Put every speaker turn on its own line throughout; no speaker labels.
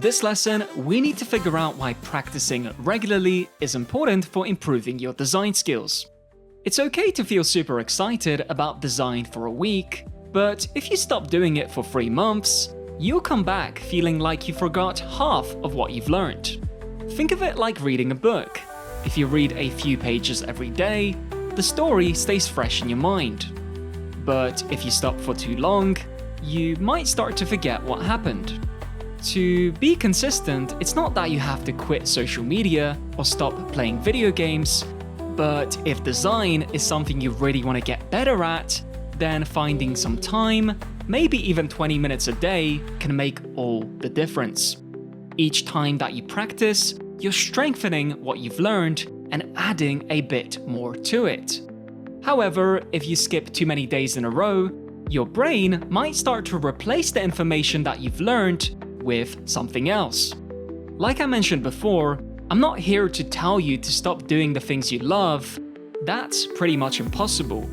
this lesson, we need to figure out why practicing regularly is important for improving your design skills. It's okay to feel super excited about design for a week, but if you stop doing it for 3 months, you'll come back feeling like you forgot half of what you've learned. Think of it like reading a book. If you read a few pages every day, the story stays fresh in your mind. But if you stop for too long, you might start to forget what happened. To be consistent, it's not that you have to quit social media or stop playing video games, but if design is something you really want to get better at, then finding some time, maybe even 20 minutes a day, can make all the difference. Each time that you practice, you're strengthening what you've learned and adding a bit more to it. However, if you skip too many days in a row, your brain might start to replace the information that you've learned with something else. Like I mentioned before, I'm not here to tell you to stop doing the things you love. That's pretty much impossible.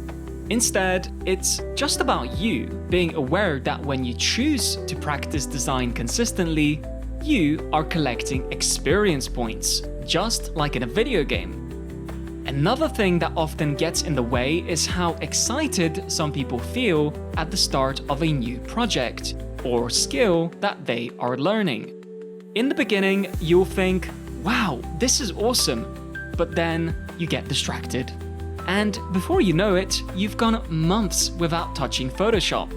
Instead, it's just about you being aware that when you choose to practice design consistently, you are collecting experience points, just like in a video game. Another thing that often gets in the way is how excited some people feel at the start of a new project or skill that they are learning. In the beginning, you'll think, wow, this is awesome, but then you get distracted. And before you know it, you've gone months without touching Photoshop.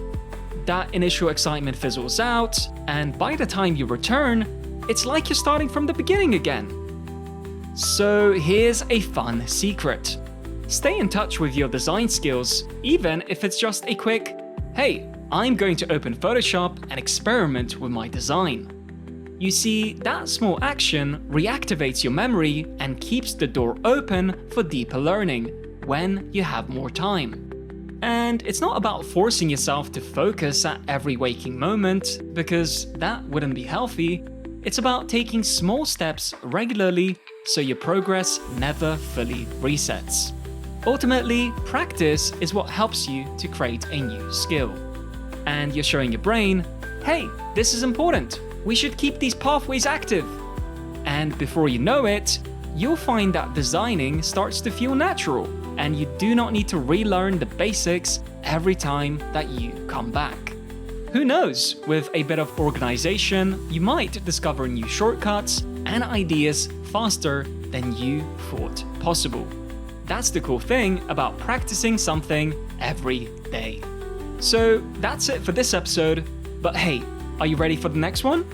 That initial excitement fizzles out, and by the time you return, it's like you're starting from the beginning again. So here's a fun secret. Stay in touch with your design skills, even if it's just a quick, hey, I'm going to open Photoshop and experiment with my design. You see, that small action reactivates your memory and keeps the door open for deeper learning when you have more time. And it's not about forcing yourself to focus at every waking moment, because that wouldn't be healthy. It's about taking small steps regularly so your progress never fully resets. Ultimately, practice is what helps you to create a new skill. And you're showing your brain, hey, this is important. We should keep these pathways active. And before you know it, you'll find that designing starts to feel natural, and you do not need to relearn the basics every time that you come back. Who knows, with a bit of organization, you might discover new shortcuts and ideas faster than you thought possible. That's the cool thing about practicing something every day. So that's it for this episode, but hey, are you ready for the next one?